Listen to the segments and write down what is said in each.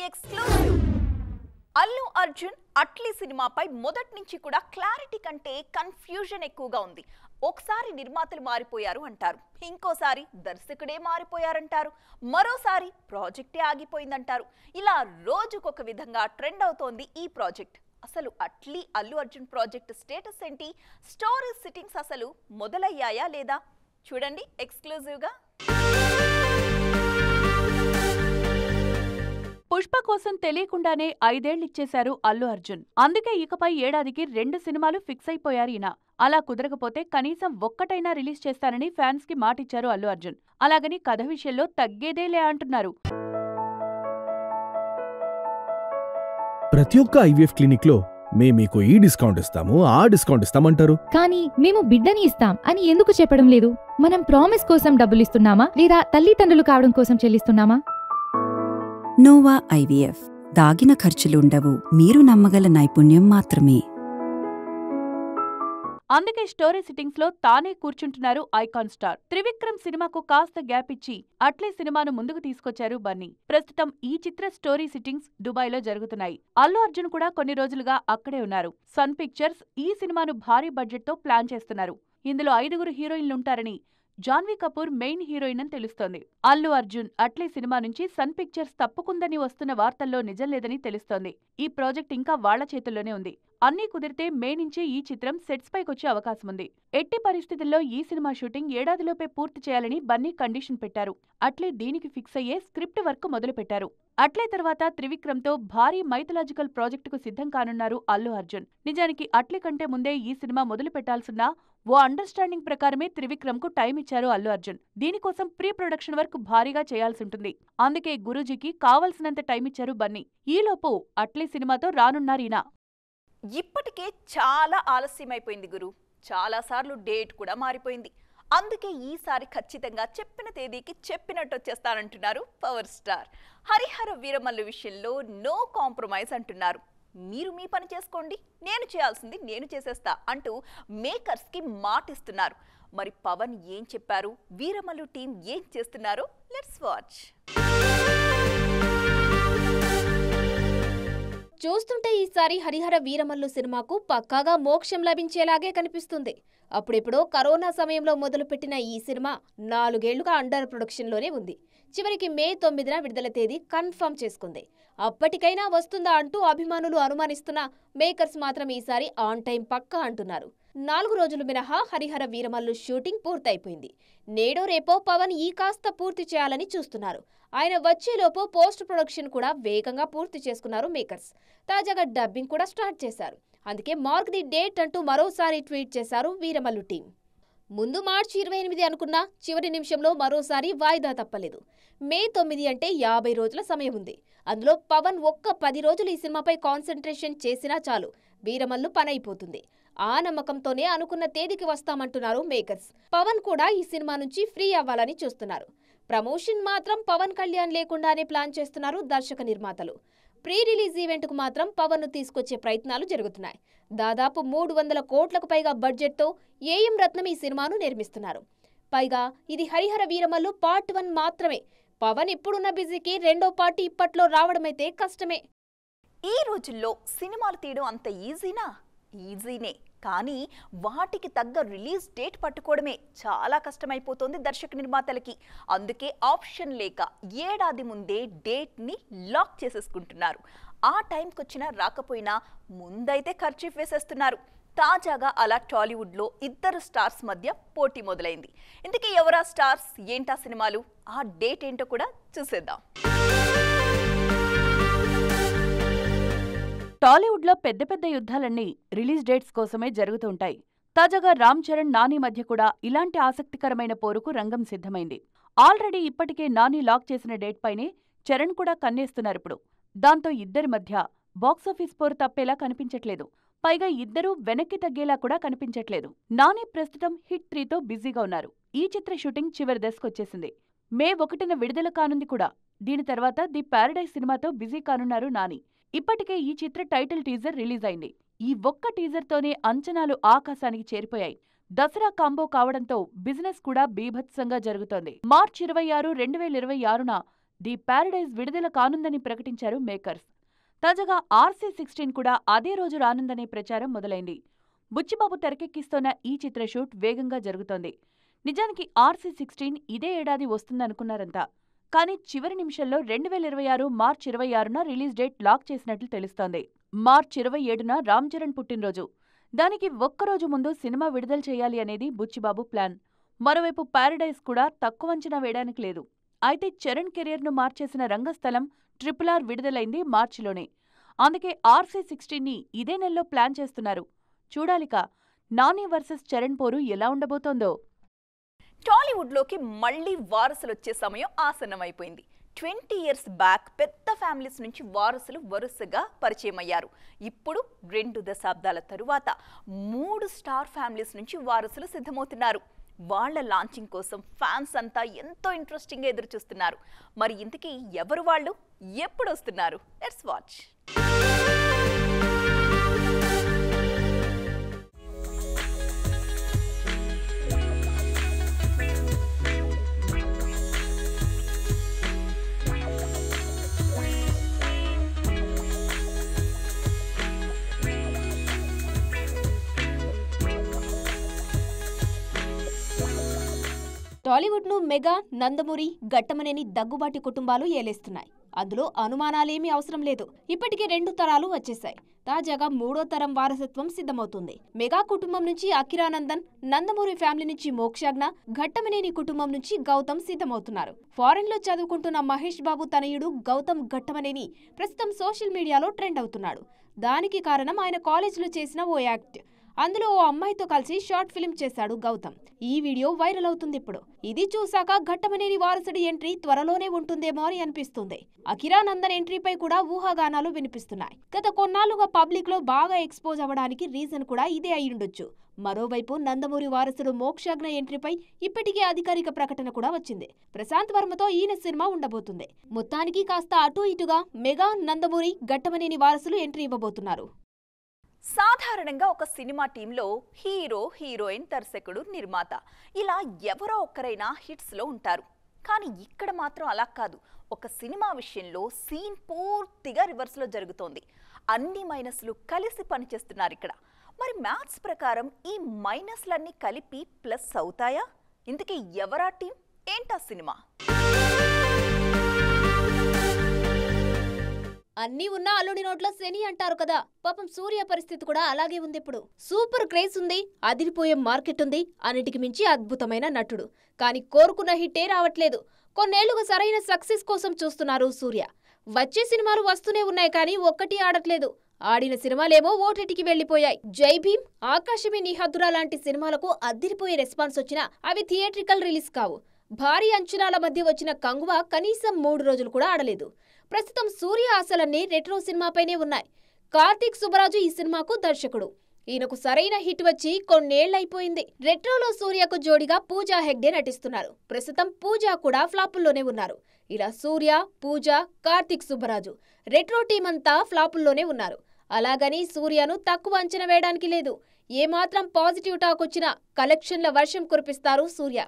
Exclusive Allu Arjun Atlee సినిమాపై మొదటి నుంచి కూడా క్లారిటీ కంటే కన్ఫ్యూజన్ ఎక్కువగా ఉంది. ఒకసారి నిర్మాతలు మారిపోయారు అంటారు, ఇంకోసారి దర్శకుడే మారిపోయారంటారు, మరోసారి ప్రాజెక్టే ఆగిపోయిందంటారు. ఇలా రోజుకొక విధంగా ట్రెండ్ అవుతోంది ఈ ప్రాజెక్ట్. అసలు అట్లీ అల్లు అర్జున్ ప్రాజెక్ట్ స్టేటస్ ఏంటి? స్టోరీ సిట్టింగ్స్ అసలు మొదలయ్యాయా లేదా? చూడండి ఎక్స్క్లూజివ్గా. పుష్ప కోసం తెలియకుండానే 5 ఏళ్లిచ్చేశారు అల్లు అర్జున్. అందుకే ఇకపై ఏడాదికి 2 సినిమాలు ఫిక్స్ అయిపోయారు ఈయన. అలా కుదరకపోతే కనీసం ఒక్కటైనా రిలీజ్ చేస్తానని ఫ్యాన్స్ కి మాటిచ్చారు అల్లు అర్జున్. అలాగని కథ విషయంలో తగ్గేదేలే అంటున్నారు. ప్రతి ఒక్క ఐవీఎఫ్ క్లినిక్ లో మీకు ఈ డిస్కౌంట్ ఇస్తాము, ఆ డిస్కౌంట్ ఇస్తామంటారు. కానీ మేము బిడ్డని ఇస్తాం అని ఎందుకు చెప్పడం లేదు? మనం ప్రామిస్ కోసం డబ్బులిస్తున్నామా లేదా తల్లిదండ్రులు కావడం కోసం చెల్లిస్తున్నామా? Nova IVF. దాగిన ఖర్చులుండవు, మీరు నమ్మగల నైపుణ్యం మాత్రమే. అందుకే స్టోరీ సిట్టింగ్స్ లో తానే కూర్చుంటున్నారు ఐకాన్ స్టార్. త్రివిక్రమ్ సినిమాకు కాస్త గ్యాప్ ఇచ్చి అట్లీ సినిమాను ముందుకు తీసుకొచ్చారు బన్నీ. ప్రస్తుతం ఈ చిత్ర స్టోరీ సిట్టింగ్స్ దుబాయ్ లో జరుగుతున్నాయి. అల్లు అర్జున్ కూడా కొన్ని రోజులుగా అక్కడే ఉన్నారు. సన్ పిక్చర్స్ ఈ సినిమాను భారీ బడ్జెట్ తో ప్లాన్ చేస్తున్నారు. ఇందులో 5 హీరోయిన్లుంటారని, జాన్వీ కపూర్ మెయిన్ హీరోయిన్ అని తెలుస్తోంది. అల్లు అర్జున్ అట్లీ సినిమా నుంచి సన్ పిక్చర్స్ తప్పుకుందని వస్తున్న వార్తల్లో నిజం లేదని తెలుస్తోంది. ఈ ప్రాజెక్ట్ ఇంకా వాళ్ల చేతుల్లోనే ఉంది. అన్నీ కుదిరితే మే నుంచే ఈ చిత్రం సెట్స్ పైకొచ్చే అవకాశం ఉంది. ఎట్టి పరిస్థితుల్లో ఈ సినిమా షూటింగ్ ఏడాదిలోపే పూర్తి చేయాలని బన్నీ కండిషన్ పెట్టారు. అట్లే దీనికి ఫిక్స్ అయ్యే స్క్రిప్ట్ వర్క్ మొదలుపెట్టారు. అట్లే తర్వాత త్రివిక్రమ్ తో భారీ మైథలాజికల్ ప్రాజెక్టుకు సిద్ధం కానున్నారు అల్లు అర్జున్. నిజానికి అట్లీ కంటే ముందే ఈ సినిమా మొదలు పెట్టాల్సిన ఓ అండర్స్టాండింగ్ ప్రకారమే త్రివిక్రమ్ కు టైం ఇచ్చారు అల్లు అర్జున్. దీనికోసం ప్రీ ప్రొడక్షన్ వర్క్ భారీగా చేయాల్సింటుంది. అందుకే గురూజీకి కావాల్సినంత టైం ఇచ్చారు బన్నీ. ఈలోపు అట్లీ సినిమాతో రానున్నారీనా. ఇప్పటికే చాలా ఆలస్యమైపోయింది గురు. చాలాసార్లు డేట్ కూడా మారిపోయింది. అందుకే ఈసారి ఖచ్చితంగా చెప్పిన తేదీకి చెప్పినట్టు వచ్చేస్తానంటున్నారు పవర్ స్టార్. హరిహర వీరమల్లు విషయంలో నో కాంప్రమైజ్ అంటున్నారు. మీరు మీ పని చేసుకోండి, నేను చేయాల్సింది నేను చేసేస్తా అంటూ మేకర్స్ కి మాటిస్తున్నారు. మరి పవన్ ఏం చెప్పారు, వీరమల్లు టీం ఏం చేస్తున్నారో లెట్స్ వాచ్. చూస్తుంటే ఈసారి హరిహర వీరమల్లు సినిమాకు పక్కాగా మోక్షం లభించేలాగే కనిపిస్తుంది. అప్పుడెప్పుడో కరోనా సమయంలో మొదలుపెట్టిన ఈ సినిమా 4 ఏళ్లుగా అండర్ ప్రొడక్షన్లోనే ఉంది. చివరికి మే 9న విడుదల తేదీ కన్ఫర్మ్ చేసుకుంది. అప్పటికైనా వస్తుందా అంటూ అభిమానులు అనుమానిస్తున్నా మేకర్స్ మాత్రం ఈసారి ఆన్ టైం పక్కా అంటున్నారు. 4 రోజులు మినహా హరిహర వీరమల్లు షూటింగ్ పూర్తయిపోయింది. నేడో రేపో పవన్ ఈ కాస్త పూర్తి చేయాలని చూస్తున్నారు. ఆయన వచ్చేలోపు పోస్ట్ ప్రొడక్షన్ కూడా వేగంగా పూర్తి చేసుకున్నారు మేకర్స్. తాజాగా డబ్బింగ్ కూడా స్టార్ట్ చేశారు. అందుకే మార్క్ ది డేట్ అంటూ మరోసారి ట్వీట్ చేశారు వీరమల్లు టీం. ముందు మార్చి 28 అనుకున్నా చివరి నిమిషంలో మరోసారి వాయిదా తప్పలేదు. మే 9 అంటే 50 రోజుల సమయం ఉంది. అందులో పవన్ ఒక్క 10 రోజులు ఈ సినిమాపై కాన్సంట్రేషన్ చేసినా చాలు, వీరమల్లు పనైపోతుంది. ఆ నమ్మకంతోనే అనుకున్న తేదీకి వస్తామంటున్నారు మేకర్స్. పవన్ కూడా ఈ సినిమా నుంచి ఫ్రీ అవ్వాలని చూస్తున్నారు. ప్రమోషన్ మాత్రం పవన్ కళ్యాణ్ లేకుండానే ప్లాన్ చేస్తున్నారు దర్శక నిర్మాతలు. ప్రీ రిలీజ్ ఈవెంట్కు మాత్రం పవన్ను తీసుకొచ్చే ప్రయత్నాలు జరుగుతున్నాయి. దాదాపు 300 కోట్లకు పైగా బడ్జెట్తో ఏఎం రత్నం ఈ సినిమాను నిర్మిస్తున్నారు. పైగా ఇది హరిహర వీరమల్లు పార్ట్ 1 మాత్రమే. పవన్ ఇప్పుడున్న బిజీకి 2వ పార్ట్ ఇప్పట్లో రావడమైతే కష్టమే. ఈ రోజుల్లో సినిమాలు తీయడం అంత ఈజీనా? ఈజీనే, కానీ వాటికి తగ్గ రిలీజ్ డేట్ పట్టుకోవడమే చాలా కష్టమైపోతోంది దర్శక నిర్మాతలకి. అందుకే ఆప్షన్ లేక ఏడాది ముందే డేట్ని లాక్ చేసేసుకుంటున్నారు. ఆ టైంకి వచ్చినా రాకపోయినా ముందైతే ఖర్చు వేసేస్తున్నారు. తాజాగా అలా టాలీవుడ్లో 2 స్టార్స్ మధ్య పోటీ మొదలైంది. ఇందుకే ఎవరా స్టార్స్, ఏంటా సినిమాలు, ఆ డేట్ ఏంటో కూడా చూసేద్దాం. టాలీవుడ్ లో పెద్ద పెద్ద యుద్ధాలన్నీ రిలీజ్ డేట్స్ కోసమే జరుగుతుంటాయి. తాజాగా రామ్ చరణ్, నాని మధ్య కూడా ఇలాంటి ఆసక్తికరమైన పోరుకు రంగం సిద్ధమైంది. ఆల్రెడీ ఇప్పటికే నాని లాక్ చేసిన డేట్ పైనే చరణ్ కూడా కన్నేస్తున్నారిప్పుడు. దాంతో ఇద్దరి మధ్య బాక్సాఫీస్ పోరు తప్పేలా కనిపించట్లేదు. పైగా ఇద్దరూ వెనక్కి తగ్గేలా కూడా కనిపించట్లేదు. నాని ప్రస్తుతం హిట్ 3తో బిజీగా ఉన్నారు. ఈ చిత్ర షూటింగ్ చివరి దశకొచ్చేసింది. మే 1న విడుదల కానుంది కూడా. దీని తర్వాత ది ప్యారడైజ్ సినిమాతో బిజీ కానున్నారు నాని. ఇప్పటికే ఈ చిత్ర టైటిల్ టీజర్ రిలీజ్ అయింది. ఈ ఒక్క టీజర్తోనే అంచనాలు ఆకాశానికి చేరిపోయాయి. దసరా కాంబో కావడంతో బిజినెస్ కూడా బీభత్సంగా జరుగుతోంది. మార్చి 26, 2026న ది ప్యారడైజ్ విడుదల కానుందని ప్రకటించారు మేకర్స్. తాజాగా RC-16 కూడా అదే రోజు రానుందనే ప్రచారం మొదలైంది. బుచ్చిబాబు తెరకెక్కిస్తోన్న ఈ చిత్ర షూట్ వేగంగా జరుగుతోంది. నిజానికి RC-16 ఇదే ఏడాది వస్తుందనుకున్నారంతా. కానీ చివరి నిమిషంలో 2026 మార్చి 26న రిలీజ్ డేట్ లాక్ చేసినట్లు తెలుస్తోంది. మార్చి 27న రామ్ చరణ్ పుట్టినరోజు. దానికి ఒక్కరోజు ముందు సినిమా విడుదల చేయాలి అనేది బుచ్చిబాబు ప్లాన్. మరోవైపు ప్యారడైజ్ కూడా తక్కువ అంచనా వేయడానికి లేదు. అయితే చరణ్ కెరియర్ను మార్చేసిన రంగస్థలం RRR విడుదలైంది మార్చిలోనే. అందుకే RC-16ని ఇదే నెలలో ప్లాన్ చేస్తున్నారు. చూడాలిక నాని వర్సెస్ చరణ్ పోరు ఎలా ఉండబోతోందో. టాలీవుడ్లోకి మళ్లీ వారసులొచ్చే సమయం ఆసన్నమైపోయింది. 20 years బ్యాక్ పెద్ద ఫ్యామిలీస్ నుంచి వారసులు వరుసగా పరిచయమయ్యారు. ఇప్పుడు 2 దశాబ్దాల తరువాత 3 స్టార్ ఫ్యామిలీస్ నుంచి వారసులు సిద్ధమవుతున్నారు. వాళ్ల లాంచింగ్ కోసం ఫ్యాన్స్ అంతా ఎంతో ఇంట్రెస్టింగ్గా ఎదురుచూస్తున్నారు. మరి ఇంతకీ ఎవరు వాళ్ళు, ఎప్పుడు వస్తున్నారు? Let's watch. టాలీవుడ్ను మెగా, నందమూరి, ఘట్టమనేని దగ్గుబాటి కుటుంబాలు ఏలేస్తున్నాయి. అందులో అనుమానాలేమీ అవసరం లేదు. ఇప్పటికే 2 తరాలు వచ్చేశాయి. తాజాగా 3వ తరం వారసత్వం సిద్ధమవుతుంది. మెగా కుటుంబం నుంచి అఖిరానందన్, నందమూరి ఫ్యామిలీ నుంచి మోక్షజ్ఞ, ఘట్టమనేని కుటుంబం నుంచి గౌతమ్ సిద్ధమవుతున్నారు. ఫారెన్ లో చదువుకుంటున్న మహేష్ బాబు తనయుడు గౌతమ్ ఘట్టమనేని ప్రస్తుతం సోషల్ మీడియాలో ట్రెండ్ అవుతున్నాడు. దానికి కారణం ఆయన కాలేజీలో చేసిన ఓ యాక్ట్. అందులో ఓ అమ్మాయితో కలిసి షార్ట్ ఫిల్మ్ చేశాడు గౌతమ్. ఈ వీడియో వైరల్ అవుతుంది ఇప్పుడు. ఇది చూశాక ఘట్టమనేని వారసుడి ఎంట్రీ త్వరలోనే ఉంటుందేమో అని అనిపిస్తుంది. అఖిరానందన్ ఎంట్రీపై కూడా ఊహాగానాలు వినిపిస్తున్నాయి. గత కొన్నాళ్లుగా పబ్లిక్ లో బాగా ఎక్స్పోజ్ అవ్వడానికి రీజన్ కూడా ఇదే అయ్యుండొచ్చు. మరోవైపు నందమూరి వారసుడు మోక్షజ్ఞ ఎంట్రీపై ఇప్పటికే అధికారిక ప్రకటన కూడా వచ్చింది. ప్రశాంత్ వర్మతో ఈయన సినిమా ఉండబోతుంది. మొత్తానికి కాస్త అటు ఇటుగా మెగా, నందమూరి, ఘట్టమనేని వారసులు ఎంట్రీ ఇవ్వబోతున్నారు. సాధారణంగా ఒక సినిమా టీంలో హీరో, హీరోయిన్, దర్శకుడు, నిర్మాత ఇలా ఎవరో ఒక్కరైనా హిట్స్లో ఉంటారు. కానీ ఇక్కడ మాత్రం అలా కాదు. ఒక సినిమా విషయంలో సీన్ పూర్తిగా రివర్స్లో జరుగుతోంది. అన్ని మైనస్లు కలిసి పనిచేస్తున్నారు ఇక్కడ. మరి మ్యాథ్స్ ప్రకారం ఈ మైనస్లన్నీ కలిపి ప్లస్ అవుతాయా? ఇంతకీ ఎవరా టీం, ఏంటా సినిమా? అన్నీ ఉన్నా అల్లుడి నోట్లో శని అంటారు కదా. పాపం సూర్య పరిస్థితి కూడా అలాగే ఉంది. ఇప్పుడు సూపర్ క్రేజ్ ఉంది, అదిరిపోయే మార్కెట్ ఉంది, అన్నిటికి మించి అద్భుతమైన నటుడు. కానీ కోరుకున్న హిట్టే రావట్లేదు. కొన్నేళ్లుగా సరైన సక్సెస్ కోసం చూస్తున్నారు సూర్య. వచ్చే సినిమాలు వస్తూనే ఉన్నాయి కానీ ఒక్కటి ఆడట్లేదు. ఆడిన సినిమాలేమో ఓటీటీకి వెళ్లిపోయాయి. జై భీమ్, ఆకాశమే నీ హద్దురా లాంటి సినిమాలకు అదిరిపోయే రెస్పాన్స్ వచ్చినా అవి థియేట్రికల్ రిలీజ్ కావు. భారీ అంచనాల మధ్య వచ్చిన కంగువ కనీసం 3 రోజులు కూడా ఆడలేదు. ప్రస్తుతం సూర్య ఆశలన్నీ రెట్రో సినిమాపైనే ఉన్నాయి. కార్తీక్ సుబ్బరాజు ఈ సినిమాకు దర్శకుడు. ఈయనకు సరైన హిట్ వచ్చి కొన్నేళ్లైపోయింది. రెట్రోలో సూర్యకు జోడిగా పూజా హెగ్డే నటిస్తున్నారు. ప్రస్తుతం పూజ కూడా ఫ్లాపుల్లోనే ఉన్నారు. ఇలా సూర్య, పూజ, కార్తీక్ సుబ్బరాజు రెట్రో టీం అంతా ఫ్లాపుల్లోనే ఉన్నారు. అలాగని సూర్యను తక్కువ అంచనా వేయడానికి లేదు. ఏమాత్రం పాజిటివ్ టాక్ వచ్చినా కలెక్షన్ల వర్షం కురిపిస్తారు సూర్య.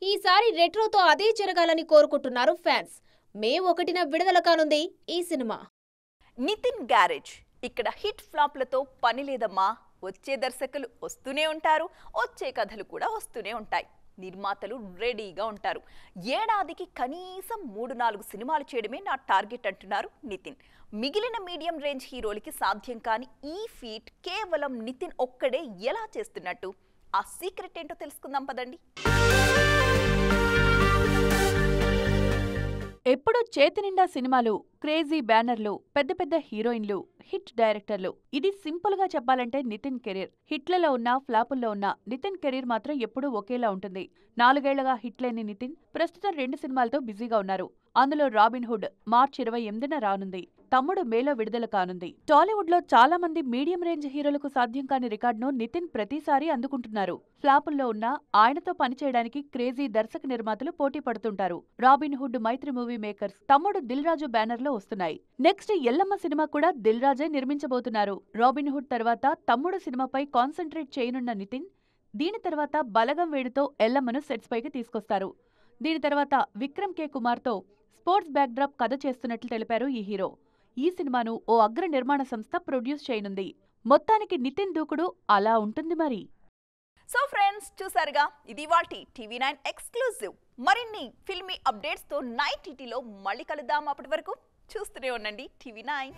ఈసారి రెట్రోతో అదే జరగాలని కోరుకుంటున్నారు ఫ్యాన్స్. మే 1న విడుదల కానుంది ఈ సినిమా. నితిన్ గ్యారేజ్. ఇక్కడ హిట్ ఫ్లాప్లతో పని లేదమ్మా. వచ్చే దర్శకులు వస్తూనే ఉంటారు, వచ్చే కథలు కూడా వస్తూనే ఉంటాయి. నిర్మాతలు రెడీగా ఉంటారు. ఏడాదికి కనీసం 3-4 సినిమాలు చేయడమే నా టార్గెట్ అంటున్నారు నితిన్. మిగిలిన మీడియం రేంజ్ హీరోలకి సాధ్యం కాని ఈ ఫీట్ కేవలం నితిన్ ఒక్కడే ఎలా చేస్తున్నట్టు? ఆ సీక్రెట్ ఏంటో తెలుసుకుందాం పదండి. ఎప్పుడూ చేతినిండా సినిమాలు, క్రేజీ బ్యానర్లు, పెద్ద పెద్ద హీరోయిన్లు, హిట్ డైరెక్టర్లు. ఇది సింపుల్ గా చెప్పాలంటే నితిన్ కెరీర్. హిట్లలో ఉన్నా, ఫ్లాపుల్లో ఉన్నా నితిన్ కెరీర్ మాత్రం ఎప్పుడూ ఒకేలా ఉంటుంది. 4 ఏళ్లుగా హిట్ లేని నితిన్ ప్రస్తుతం 2 సినిమాలతో బిజీగా ఉన్నారు. అందులో రాబిన్ హుడ్ మార్చి 28న రానుంది. తమ్ముడు మేలో విడుదల కానుంది. టాలీవుడ్ లో చాలా మంది మీడియం రేంజ్ హీరోలకు సాధ్యం కాని రికార్డును నితిన్ ప్రతిసారి అందుకుంటున్నారు. ఫ్లాపుల్లో ఉన్నా ఆయనతో పనిచేయడానికి క్రేజీ దర్శక నిర్మాతలు పోటీ పడుతుంటారు. రాబిన్ హుడ్ మైత్రి మూవీ మేకర్స్ తమ్ముడు దిల్ రాజు బ్యానర్ లో వస్తున్నాయి. నెక్స్ట్ ఎల్లమ్మ సినిమా కూడా దిల్ రాజే నిర్మించబోతున్నారు. రాబిన్ హుడ్ తర్వాత తమ్ముడు సినిమాపై కాన్సంట్రేట్ చేయనున్న నితిన్ దీని తర్వాత బలగం వేడితో ఎల్లమ్మను సెట్స్ పైకి తీసుకొస్తారు. దీని తర్వాత విక్రమ్ కే కుమార్తో స్పోర్ట్స్ బ్యాక్డ్రాప్ కథ చేస్తున్నట్లు తెలిపారు ఈ హీరో. ఈ సినిమాను ఓ అగ్ర నిర్మాణ సంస్థ ప్రొడ్యూస్ చేయనుంది. మొత్తానికి నితిన్ దూకుడు అలా ఉంటుంది మరి. సో ఫ్రెండ్స్, చూసారుగా, ఇది వాటి TV9 ఎక్స్క్లూజివ్. మరిన్ని ఫిల్మీ అప్డేట్స్తో నైట్ టీటీలో మళ్ళీ కలుద్దాం. అప్పటి వరకు చూస్తూనే ఉండండి TV9.